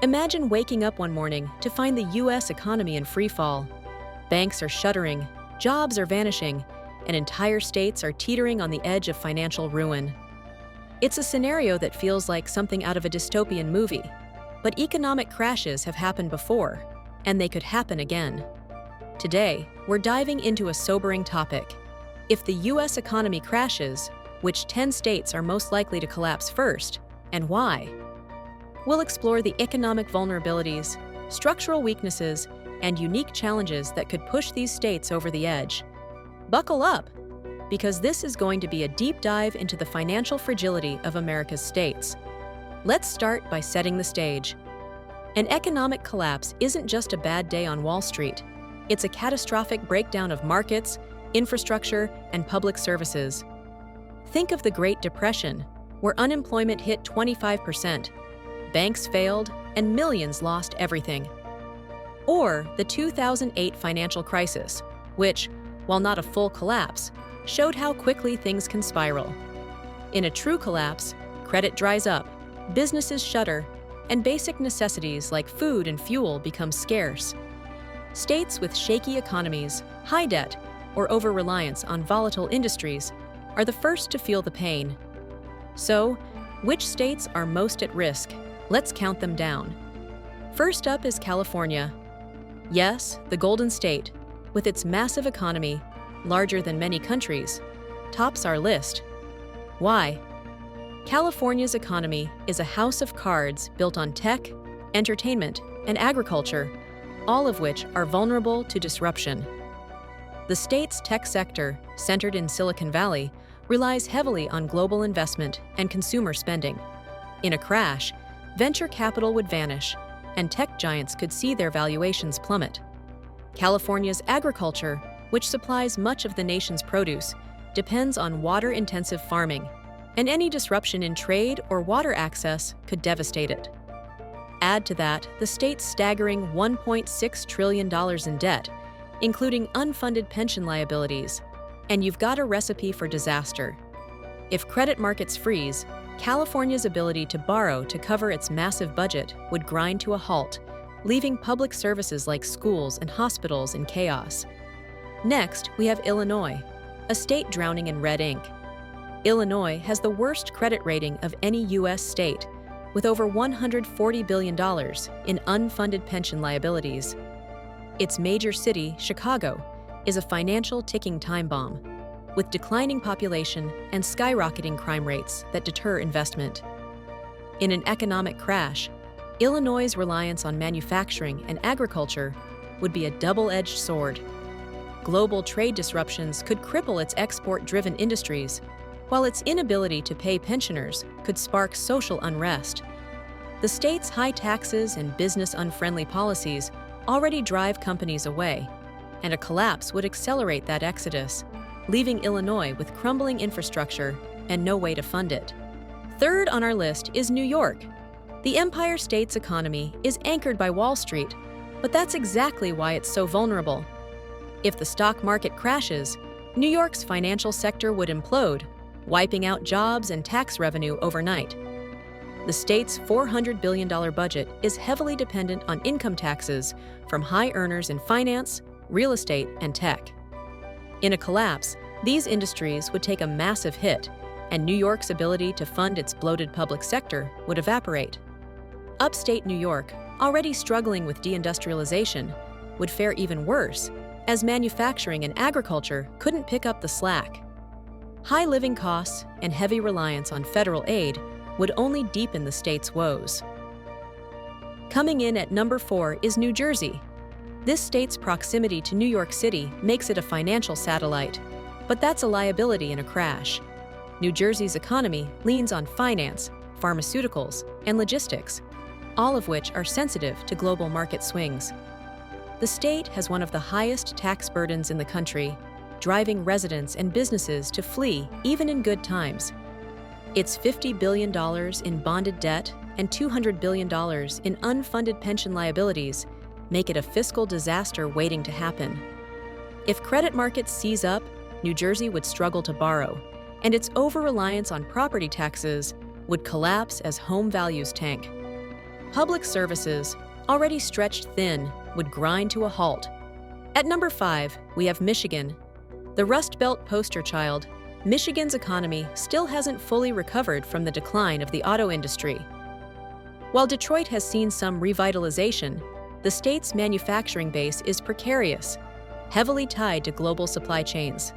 Imagine waking up one morning to find the U.S. economy in free fall. Banks are shuttering, jobs are vanishing, and entire states are teetering on the edge of financial ruin. It's a scenario that feels like something out of a dystopian movie, but economic crashes have happened before, and they could happen again. Today, we're diving into a sobering topic. If the U.S. economy crashes, which 10 states are most likely to collapse first, and why? We'll explore the economic vulnerabilities, structural weaknesses, and unique challenges that could push these states over the edge. Buckle up, because this is going to be a deep dive into the financial fragility of America's states. Let's start by setting the stage. An economic collapse isn't just a bad day on Wall Street. It's a catastrophic breakdown of markets, infrastructure, and public services. Think of the Great Depression, where unemployment hit 25%, banks failed, and millions lost everything. Or the 2008 financial crisis, which, while not a full collapse, showed how quickly things can spiral. In a true collapse, credit dries up, businesses shutter, and basic necessities like food and fuel become scarce. States with shaky economies, high debt, or over-reliance on volatile industries are the first to feel the pain. So, which states are most at risk? Let's count them down. First up is California. Yes, the Golden State, with its massive economy, larger than many countries, tops our list. Why? California's economy is a house of cards built on tech, entertainment, and agriculture, all of which are vulnerable to disruption. The state's tech sector, centered in Silicon Valley, relies heavily on global investment and consumer spending. In a crash, venture capital would vanish, and tech giants could see their valuations plummet. California's agriculture, which supplies much of the nation's produce, depends on water-intensive farming, and any disruption in trade or water access could devastate it. Add to that the state's staggering $1.6 trillion in debt, including unfunded pension liabilities, and you've got a recipe for disaster. If credit markets freeze, California's ability to borrow to cover its massive budget would grind to a halt, leaving public services like schools and hospitals in chaos. Next, we have Illinois, a state drowning in red ink. Illinois has the worst credit rating of any U.S. state, with over $140 billion in unfunded pension liabilities. Its major city, Chicago, is a financial ticking time bomb, with declining population and skyrocketing crime rates that deter investment. In an economic crash, Illinois' reliance on manufacturing and agriculture would be a double-edged sword. Global trade disruptions could cripple its export-driven industries, while its inability to pay pensioners could spark social unrest. The state's high taxes and business-unfriendly policies already drive companies away, and a collapse would accelerate that exodus, leaving Illinois with crumbling infrastructure and no way to fund it. Third on our list is New York. The Empire State's economy is anchored by Wall Street, but that's exactly why it's so vulnerable. If the stock market crashes, New York's financial sector would implode, wiping out jobs and tax revenue overnight. The state's $400 billion budget is heavily dependent on income taxes from high earners in finance, real estate, and tech. In a collapse, these industries would take a massive hit, and New York's ability to fund its bloated public sector would evaporate. Upstate New York, already struggling with deindustrialization, would fare even worse, as manufacturing and agriculture couldn't pick up the slack. High living costs and heavy reliance on federal aid would only deepen the state's woes. Coming in at number 4 is New Jersey. This state's proximity to New York City makes it a financial satellite, but that's a liability in a crash. New Jersey's economy leans on finance, pharmaceuticals, and logistics, all of which are sensitive to global market swings. The state has one of the highest tax burdens in the country, driving residents and businesses to flee even in good times. Its $50 billion in bonded debt and $200 billion in unfunded pension liabilities make it a fiscal disaster waiting to happen. If credit markets seize up, New Jersey would struggle to borrow, and its over-reliance on property taxes would collapse as home values tank. Public services, already stretched thin, would grind to a halt. At number 5, we have Michigan. The Rust Belt poster child, Michigan's economy still hasn't fully recovered from the decline of the auto industry. While Detroit has seen some revitalization, the state's manufacturing base is precarious, heavily tied to global supply chains.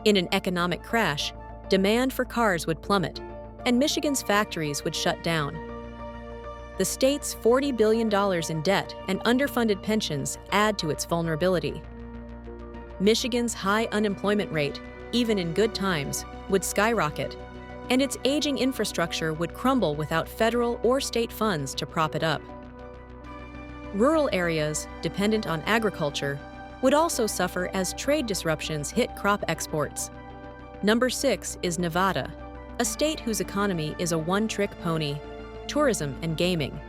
In an economic crash, demand for cars would plummet, and Michigan's factories would shut down. The state's $40 billion in debt and underfunded pensions add to its vulnerability. Michigan's high unemployment rate, even in good times, would skyrocket, and its aging infrastructure would crumble without federal or state funds to prop it up. Rural areas, dependent on agriculture, would also suffer as trade disruptions hit crop exports. Number 6 is Nevada, a state whose economy is a one-trick pony: tourism and gaming.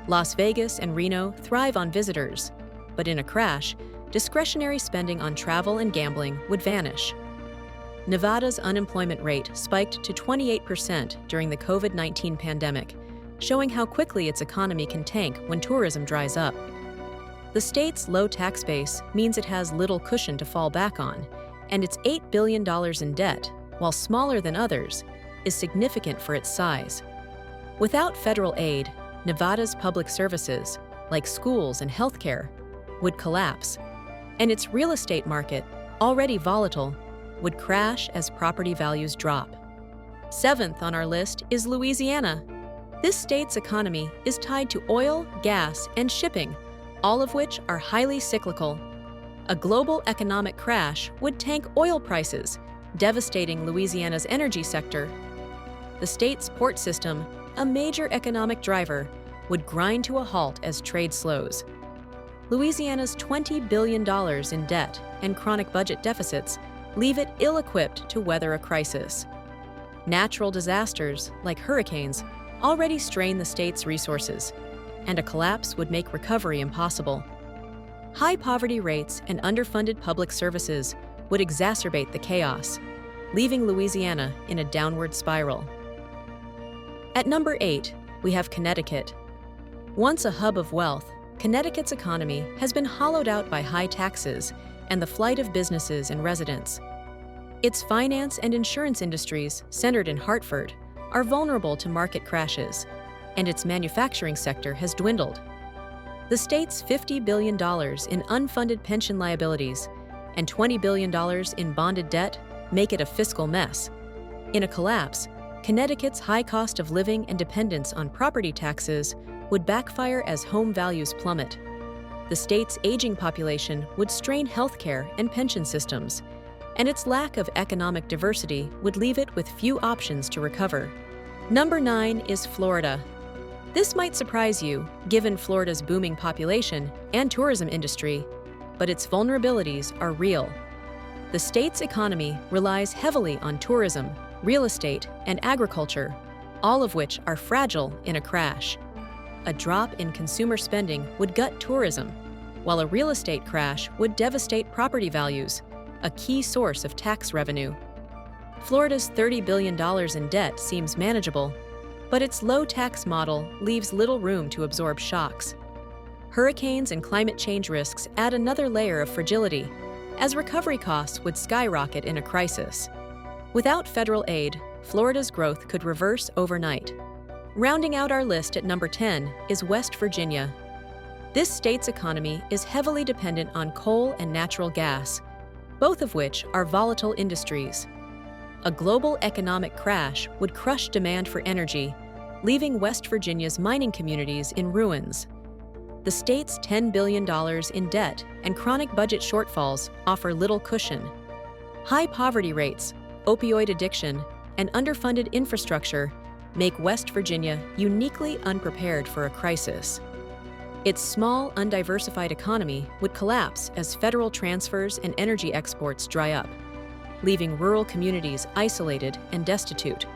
Las Vegas and Reno thrive on visitors, but in a crash, discretionary spending on travel and gambling would vanish. Nevada's unemployment rate spiked to 28% during the COVID-19 pandemic, showing how quickly its economy can tank when tourism dries up. The state's low tax base means it has little cushion to fall back on, and its $8 billion in debt, while smaller than others, is significant for its size. Without federal aid, Nevada's public services, like schools and healthcare, would collapse, and its real estate market, already volatile, would crash as property values drop. 7th on our list is Louisiana. This state's economy is tied to oil, gas, and shipping, all of which are highly cyclical. A global economic crash would tank oil prices, devastating Louisiana's energy sector. The state's port system, a major economic driver, would grind to a halt as trade slows. Louisiana's $20 billion in debt and chronic budget deficits leave it ill-equipped to weather a crisis. Natural disasters, like hurricanes, already strain the state's resources, and a collapse would make recovery impossible. High poverty rates and underfunded public services would exacerbate the chaos, leaving Louisiana in a downward spiral. At number 8, we have Connecticut. Once a hub of wealth, Connecticut's economy has been hollowed out by high taxes and the flight of businesses and residents. Its finance and insurance industries, centered in Hartford, are vulnerable to market crashes, and its manufacturing sector has dwindled. The state's $50 billion in unfunded pension liabilities and $20 billion in bonded debt make it a fiscal mess. In a collapse, Connecticut's high cost of living and dependence on property taxes would backfire as home values plummet. The state's aging population would strain healthcare and pension systems, and its lack of economic diversity would leave it with few options to recover. Number 9 is Florida. This might surprise you, given Florida's booming population and tourism industry, but its vulnerabilities are real. The state's economy relies heavily on tourism, real estate, and agriculture, all of which are fragile in a crash. A drop in consumer spending would gut tourism, while a real estate crash would devastate property values, a key source of tax revenue. Florida's $30 billion in debt seems manageable, but its low tax model leaves little room to absorb shocks. Hurricanes and climate change risks add another layer of fragility, as recovery costs would skyrocket in a crisis. Without federal aid, Florida's growth could reverse overnight. Rounding out our list at number 10 is West Virginia. This state's economy is heavily dependent on coal and natural gas, both of which are volatile industries. A global economic crash would crush demand for energy, leaving West Virginia's mining communities in ruins. The state's $10 billion in debt and chronic budget shortfalls offer little cushion. High poverty rates, opioid addiction, and underfunded infrastructure make West Virginia uniquely unprepared for a crisis. Its small, undiversified economy would collapse as federal transfers and energy exports dry up, leaving rural communities isolated and destitute.